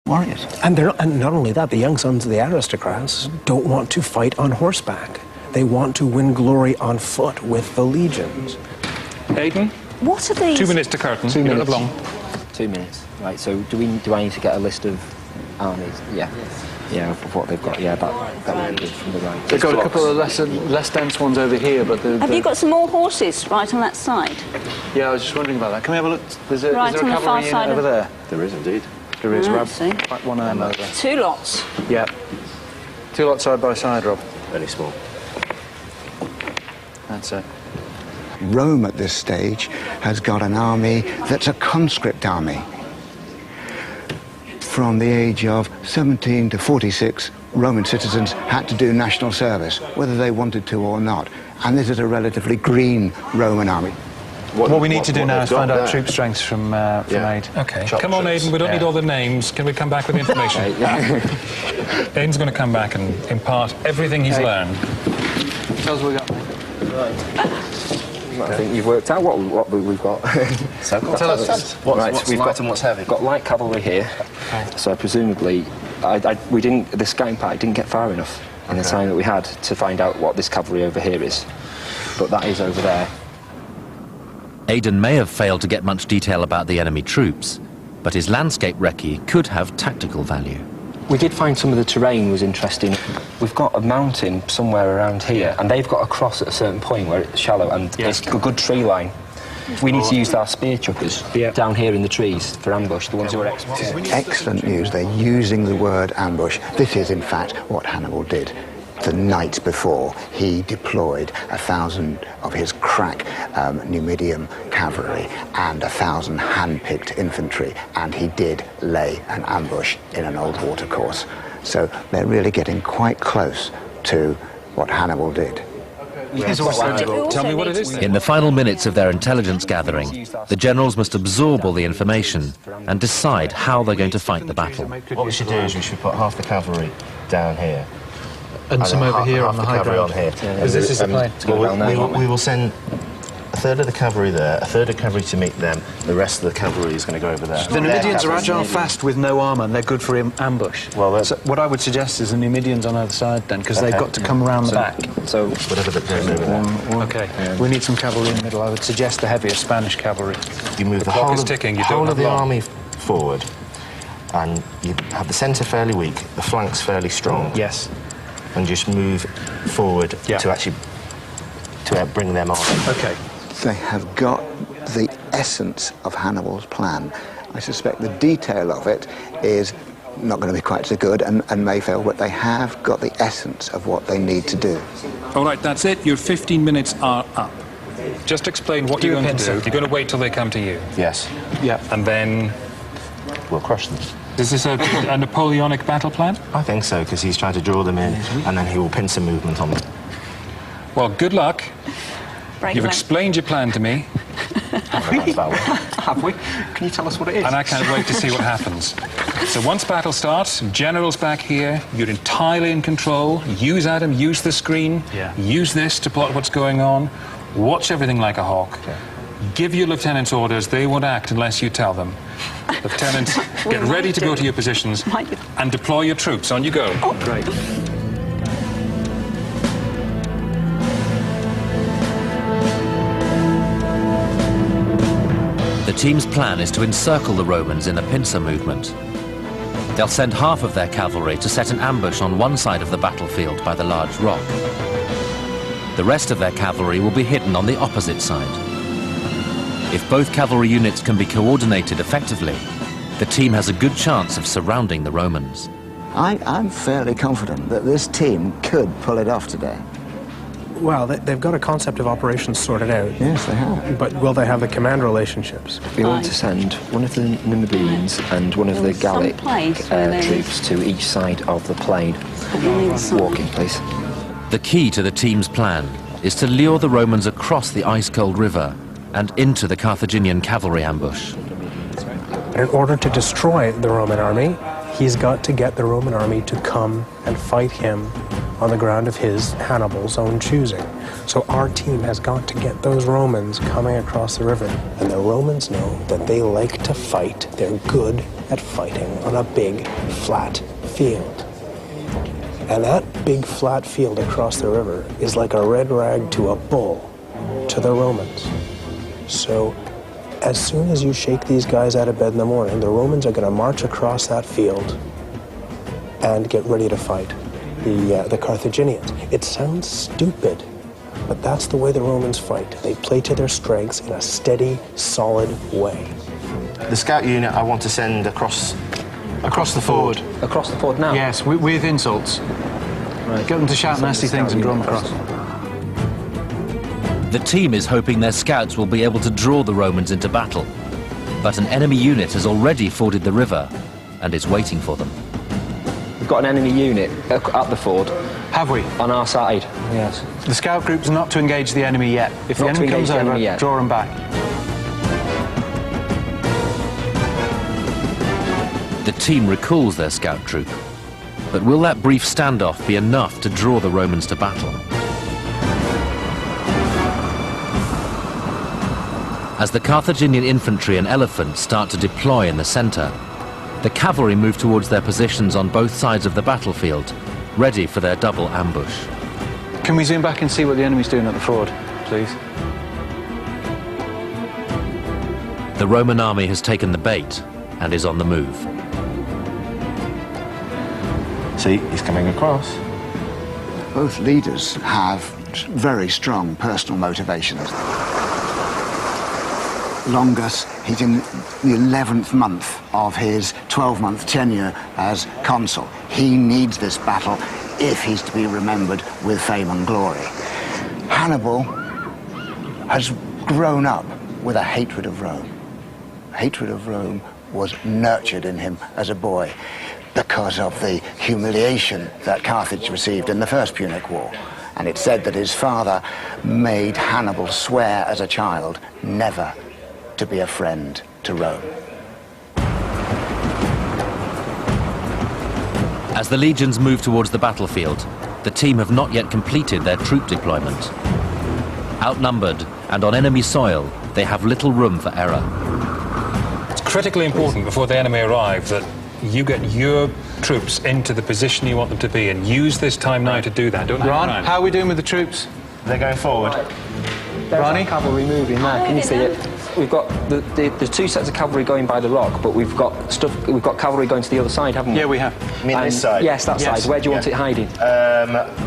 warriors. And not only that, the young sons of the aristocrats don't want to fight on horseback. They want to win glory on foot with the legions. Aidan? What are these? 2 minutes to curtain. 2 You don't minutes. have long. 2 minutes. Right, so do I need to get a list of armies? Yeah. Yeah, of what they've got. Yeah, that would be good from the right. They've got a couple of less dense ones over here, but Have you got some more horses right on that side? Yeah, I was just wondering about that. Can we have a look? Is there Right a on the far cavalry side over of- there? There is indeed. There is. Right, Rob. see. Back one arm over. 2 lots. Yeah. 2 lots side by side, Rob. Very small. That's it. Rome at this stage has got an army that's a conscript army. From the age of 17 to 46, Roman citizens had to do national service, whether they wanted to or not. And this is a relatively green Roman army. What we need to do now is find out there. troop strengths from Aid. Okay, Chop come on, troops. Aidan, we don't need all the names. Can we come back with the information? Aidan's going to come back and impart everything he's learned. Tell us what we got. I think you've worked out what we've got. So Tell us what's light and what's heavy. We've got light cavalry here, so presumably the scouting party didn't get far enough in the time that we had to find out what this cavalry over here is, but that is over there. Aidan may have failed to get much detail about the enemy troops, but his landscape recce could have tactical value. We did find some of the terrain was interesting. We've got a mountain somewhere around here, and they've got a cross at a certain point where it's shallow, and it's a good tree line. We need to use our spear chuckers down here in the trees for ambush, the ones who are experts. Excellent news. They're using the word ambush. This is, in fact, what Hannibal did. The night before, he deployed 1,000 of his crack Numidian cavalry and 1,000 hand-picked infantry, and he did lay an ambush in an old watercourse. So they're really getting quite close to what Hannibal did. Tell me what it is then. In the final minutes of their intelligence gathering, the generals must absorb all the information and decide how they're going to fight the battle. What we should do is we should put half the cavalry down here. And some over here on the high ground. On here. Because this is the plane. We will send a third of the cavalry there, a third of the cavalry to meet them, the rest of the cavalry is going to go over there. The Numidians are agile, fast, with no armour, and they're good for ambush. Well, so what I would suggest is the Numidians on either side then, because they've got to come around the back. So whatever the goes over there. Okay, we need some cavalry in the middle. I would suggest the heavier Spanish cavalry. You move the clock whole is of, ticking, you whole don't of the have long. army forward, and you have the centre fairly weak, the flanks fairly strong. Yes. And just move forward to actually bring them on. Okay. They have got the essence of Hannibal's plan. I suspect the detail of it is not going to be quite so good and may fail, but they have got the essence of what they need to do. All right, that's it. Your 15 minutes are up. Just explain what you're going to do. You're going to wait till they come to you. Yes. Yeah. And then... We'll crush them. Is this a Napoleonic battle plan? I think so, because he's trying to draw them in, and then he will pin some movement on them. Well, good luck. Break You've them. explained your plan to me. have we? Can you tell us what it is? And I can't wait to see what happens. So once battle starts, generals back here, you're entirely in control. Use Adam, use the screen, use this to plot what's going on. Watch everything like a hawk. Okay. Give your lieutenants orders. They won't act unless you tell them. Lieutenants, get ready to go to your positions and deploy your troops. On you go. Great. The team's plan is to encircle the Romans in a pincer movement. They'll send half of their cavalry to set an ambush on one side of the battlefield by the large rock. The rest of their cavalry will be hidden on the opposite side. If both cavalry units can be coordinated effectively, the team has a good chance of surrounding the Romans. I'm fairly confident that this team could pull it off today. Well, they've got a concept of operations sorted out. Yes, they have. But will they have the command relationships? We want to send one of the Numidians and one of the Gallic troops to each side of the plain. Walking, please. The key to the team's plan is to lure the Romans across the ice-cold river and into the Carthaginian cavalry ambush. But in order to destroy the Roman army, he's got to get the Roman army to come and fight him on the ground of Hannibal's own choosing. So our team has got to get those Romans coming across the river. And the Romans know that they like to fight. They're good at fighting on a big, flat field. And that big, flat field across the river is like a red rag to a bull to the Romans. So as soon as you shake these guys out of bed in the morning, the Romans are going to march across that field and get ready to fight the Carthaginians. It sounds stupid, but that's the way the Romans fight. They play to their strengths in a steady, solid way. The scout unit I want to send across the ford. Across the ford now? Yes, with insults. Right. Get them to shout nasty things and draw them across. The team is hoping their scouts will be able to draw the Romans into battle, but an enemy unit has already forded the river and is waiting for them. We've got an enemy unit at the ford. Have we? On our side, yes. The scout group's not to engage the enemy yet. If the enemy comes over, draw them back. The team recalls their scout troop, but will that brief standoff be enough to draw the Romans to battle? As the Carthaginian infantry and elephants start to deploy in the center, the cavalry move towards their positions on both sides of the battlefield, ready for their double ambush. Can we zoom back and see what the enemy's doing at the ford, please? The Roman army has taken the bait and is on the move. See, he's coming across. Both leaders have very strong personal motivations. Longus, he's in the 11th month of his 12-month tenure as consul. He needs this battle if he's to be remembered with fame and glory. Hannibal has grown up with a hatred of Rome. Hatred of Rome was nurtured in him as a boy because of the humiliation that Carthage received in the First Punic War. And it's said that his father made Hannibal swear as a child never to be a friend to Rome. As the legions move towards the battlefield, the team have not yet completed their troop deployment. Outnumbered and on enemy soil, they have little room for error. It's critically important before the enemy arrive that you get your troops into the position you want them to be and use this time now to do that. Don't Ron, how are we doing with the troops? They're going forward. There's Ronnie? Cavalry moving there, can you see it? We've got there's two sets of cavalry going by the rock, but we've got cavalry going to the other side, haven't we? Yeah, we have. You mean this side? Yes, that side. Where do you want it hiding?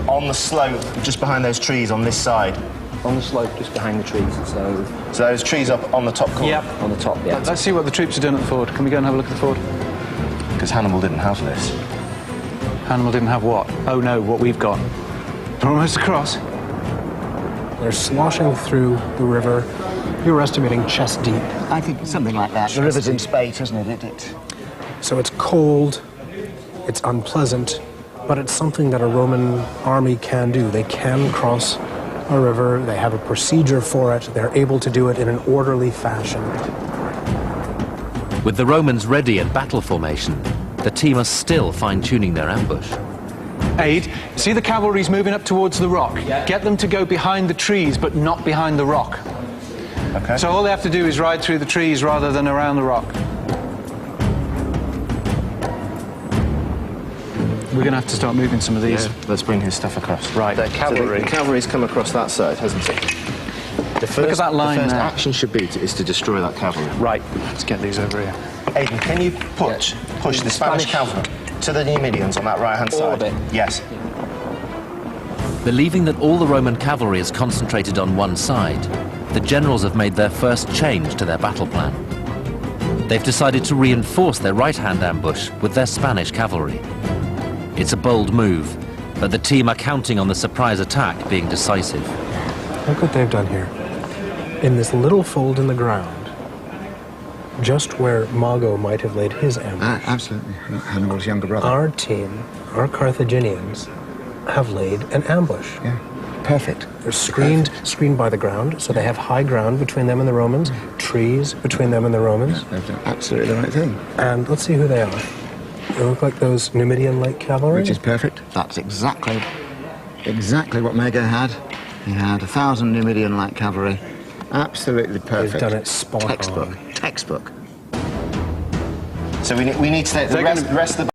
On the slope, just behind those trees on this side. On the slope, just behind the trees. So those trees up on the top corner? Yep. On the top, yeah. Let's see what the troops are doing at the ford. Can we go and have a look at the ford? Because Hannibal didn't have this. Hannibal didn't have what? Oh no, what we've got. They're almost across. They're sloshing through the river. You're estimating chest deep. I think something like that. The river's in spate, isn't it? So it's cold, it's unpleasant, but it's something that a Roman army can do. They can cross a river, they have a procedure for it, they're able to do it in an orderly fashion. With the Romans ready in battle formation, the team are still fine-tuning their ambush. Aid, see the cavalry's moving up towards the rock. Yeah. Get them to go behind the trees, but not behind the rock. Okay. So all they have to do is ride through the trees rather than around the rock. We're going to have to start moving some of these. Yeah, let's bring his stuff across. Right. The cavalry. So the cavalry's come across that side, hasn't it? Look at that line the first there. action should be is to destroy that cavalry. Right. Let's get these over here. Aidan, can you push the Spanish cavalry to the Numidians on that right-hand side? All of it? Yes. Believing that all the Roman cavalry is concentrated on one side, the generals have made their first change to their battle plan. They've decided to reinforce their right-hand ambush with their Spanish cavalry. It's a bold move, but the team are counting on the surprise attack being decisive. Look what they've done here. In this little fold in the ground, just where Mago might have laid his ambush. Absolutely. Hannibal's younger brother. Our team, our Carthaginians, have laid an ambush. Yeah. perfect. They're screened by the ground, so they have high ground between them and the Romans, trees between them and the Romans. They've done absolutely the right thing. And let's see who they are. They look like those Numidian light cavalry. Which is perfect. That's exactly what Mago had. He had 1,000 Numidian light cavalry. Absolutely perfect. They've done it spot on. Textbook. So we need to take the rest of the